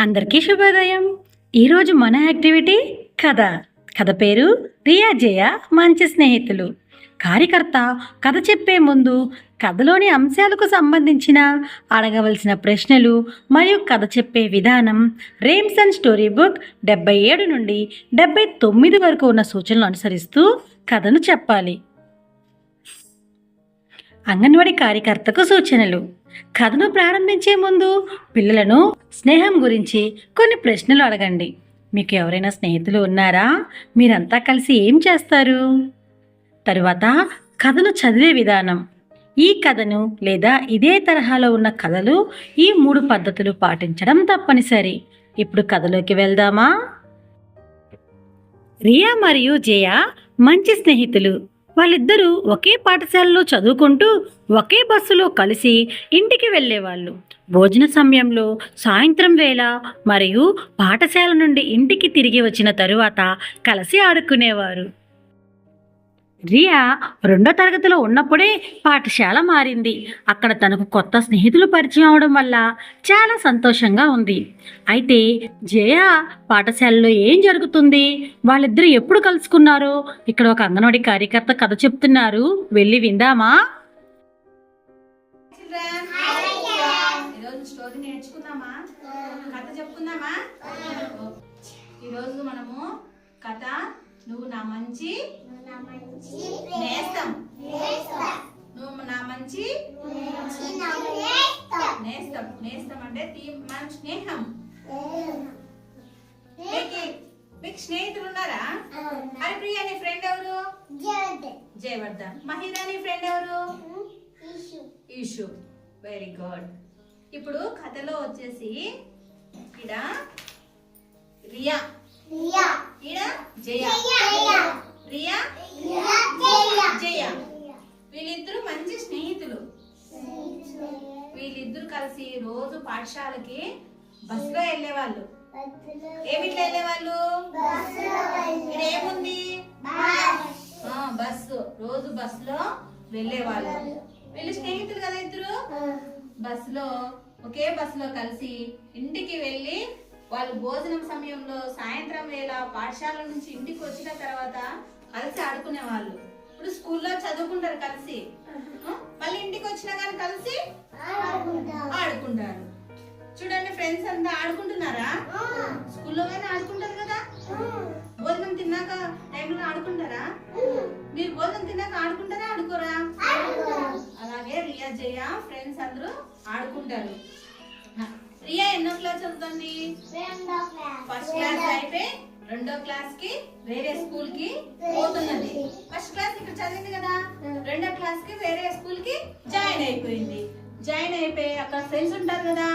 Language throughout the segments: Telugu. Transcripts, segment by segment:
అందరికీ శుభోదయం. ఈరోజు మన యాక్టివిటీ కథ పేరు రియా జయ మంచి స్నేహితులు. కార్యకర్త కథ చెప్పే ముందు కథలోని అంశాలకు సంబంధించిన అడగవలసిన ప్రశ్నలు మరియు కథ చెప్పే విధానం రేమ్సన్ స్టోరీ బుక్ 77 నుండి 79 వరకు ఉన్న సూచనలు అనుసరిస్తూ కథను చెప్పాలి. అంగన్వాడీ కార్యకర్తకు సూచనలు. కథను ప్రారంభించే ముందు పిల్లలను స్నేహం గురించి కొన్ని ప్రశ్నలు అడగండి. మీకు ఎవరైనా స్నేహితులు ఉన్నారా? మీరంతా కలిసి ఏం చేస్తారు? తరువాత కథను చదివే విధానం. ఈ కథను లేదా ఇదే తరహాలో ఉన్న కథలు ఈ 3 పద్ధతులు పాటించడం తప్పనిసరి. ఇప్పుడు కథలోకి వెళ్దామా? రియా మరియు జయ మంచి స్నేహితులు. వాళ్ళిద్దరూ ఒకే పాఠశాలలో చదువుకుంటూ ఒకే బస్సులో కలిసి ఇంటికి వెళ్ళేవాళ్ళు. భోజన సమయంలో, సాయంత్రం వేళ మరియు పాఠశాల నుండి ఇంటికి తిరిగి వచ్చిన తరువాత కలిసి ఆడుకునేవారు. రియా 2వ తరగతిలో ఉన్నప్పుడే పాఠశాల మారింది. అక్కడ తనకు కొత్త స్నేహితులు పరిచయం అవడం వల్ల చాలా సంతోషంగా ఉంది. అయితే జయ పాఠశాలలో ఏం జరుగుతుంది, వాళ్ళిద్దరూ ఎప్పుడు కలుసుకున్నారో ఇక్కడ ఒక అంగన్వాడీ కార్యకర్త కథ చెప్తున్నారు. వెళ్ళి విందామా? ఈరోజు మనము కథ నువ్వు నా మంచి నేస్తం, నువ్వు నా మంచి నేస్తం. నేస్తం అంటే మన స్నేహం. మీకు స్నేహితులు ఉన్నారా? హరిప్రియ నీ ఫ్రెండ్ ఎవరు? జయవర్ధన్. మహిళ నీ ఫ్రెండ్ ఎవరు? ఈషు. Very good. ఇప్పుడు కథలో వచ్చేసి ఇక్కడ రియా, ఈడ జయ. రియా జయ వీళ్ళిద్దరూ మంచి స్నేహితులు. వీళ్ళిద్దరూ కలిసి రోజు పాఠశాలకి బస్సులో వెళ్ళేవాళ్ళు. ఏమిట్లో వెళ్ళేవాళ్ళు? ఏముంది? బస్సు. రోజు బస్సులో వెళ్ళేవాళ్ళు. వీళ్ళు స్నేహితులు కదా ఇద్దరు. బస్సులో ఒకే బస్సులో కలిసి ఇంటికి వెళ్ళి వాళ్ళు భోజనం సమయంలో, సాయంత్రం వేళ పాఠశాల నుంచి ఇంటికి వచ్చిన తర్వాత కలిసి ఆడుకునే వాళ్ళు. ఇప్పుడు స్కూల్లో చదువుకుంటారు కలిసి, మళ్ళీ ఇంటికి వచ్చినా కానీ కలిసి ఆడుకుంటారు. చూడండి ఫ్రెండ్స్ అంతా ఆడుకుంటున్నారా? స్కూల్లో కానీ ఆడుకుంటారు కదా. భోజనం తిన్నాక టైంలో ఆడుకుంటారా? మీరు భోజనం తిన్నాక ఆడుకుంటారా, ఆడుకోరా? అలాగే రియా జయ ఫ్రెండ్స్ అందరూ ఆడుకుంటారు. రియా ఎన్నో క్లాస్ చదువుతుంది? ఫస్ట్ క్లాస్ అయిపోయి 2వ క్లాస్ కి వేరే స్కూల్ కి పోతున్నది. ఫస్ట్ క్లాస్ ఇక్కడ చదివింది కదా, 2వ క్లాస్ కి వేరే స్కూల్ కి జాయిన్ అయిపోయింది. జాయిన్ అయిపోయి అక్కడ ఫ్రెండ్స్ ఉంటారు కదా,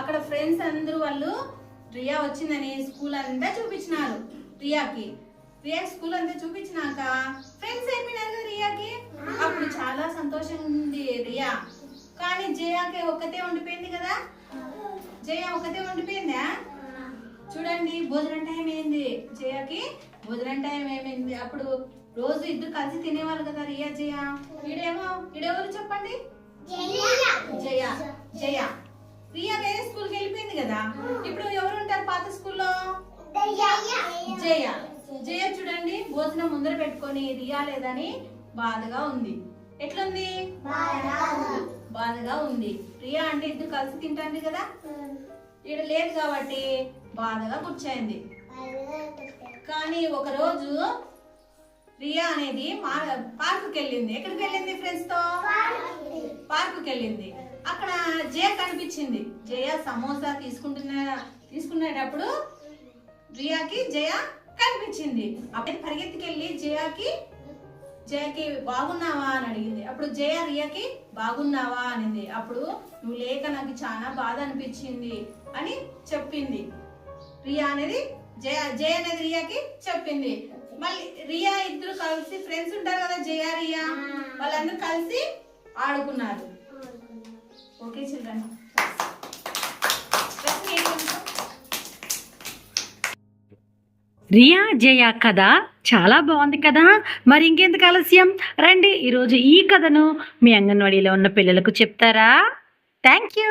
అక్కడ ఫ్రెండ్స్ అందరూ వాళ్ళు రియా వచ్చిందని స్కూల్ అంతా చూపించినారు రియాకి. రియా స్కూల్ అంతా చూపించినాక ఫ్రెండ్స్ అయిపోయినారు కదా రియాకి. అప్పుడు చాలా సంతోషంగా ఉంది రియా. కానీ జయాకి ఒక్కతే ఉండిపోయింది కదా. జయ ఒకతే ఉండిపోయిందా? చూడండి భోజనం టైం అయింది. జయకి భోజనం టైం ఏమైంది. అప్పుడు రోజు ఇద్దరు కలిసి తినేవాళ్ళు కదా రియా జయ. ఈడెవరు చెప్పండి? జయ. జయ రియా వేరే స్కూల్కి వెళ్ళిపోయింది కదా. ఇప్పుడు ఎవరు ఉంటారు పాత స్కూల్లో? జయ. జయ చూడండి భోజనం ముందర పెట్టుకొని రియా లేదని బాధగా ఉంది. ఎట్లుంది? బాధగా ఉంది. రియా అంటే ఇద్దరు కలిసి తింటాంది కదా, ఈడ లేదు కాబట్టి బాధగా కూర్చోయింది. కానీ ఒక రోజు రియా అనేది పార్కుకి వెళ్ళింది. ఎక్కడికి వెళ్ళింది? ఫ్రెండ్స్ తో పార్కుకి వెళ్ళింది. అక్కడ జయ కనిపించింది. జయ సమోసా తీసుకునేటప్పుడు రియాకి జయ కనిపించింది. అప్పుడు పరిగెత్తుకెళ్ళి జయకి బాగున్నావా అని అడిగింది. అప్పుడు జయ రియాకి బాగున్నావా అనింది. అప్పుడు నువ్వు లేక నాకు చాలా బాధ అనిపించింది అని చెప్పింది. రియా అనేది జయ అనేది రియాకి చెప్పింది. మళ్ళీ రియా ఇద్దరు కలిసి ఫ్రెండ్స్ ఉంటారు కదా జయ రియా, వాళ్ళందరూ కలిసి ఆడుకున్నారు. Okay children. రియా జయ కథ చాలా బాగుంది కదా. మరి ఇంకెందుకు ఆలస్యం, రండి ఈరోజు ఈ కథను మీ అంగన్వాడీలో ఉన్న పిల్లలకు చెప్తారా? Thank you.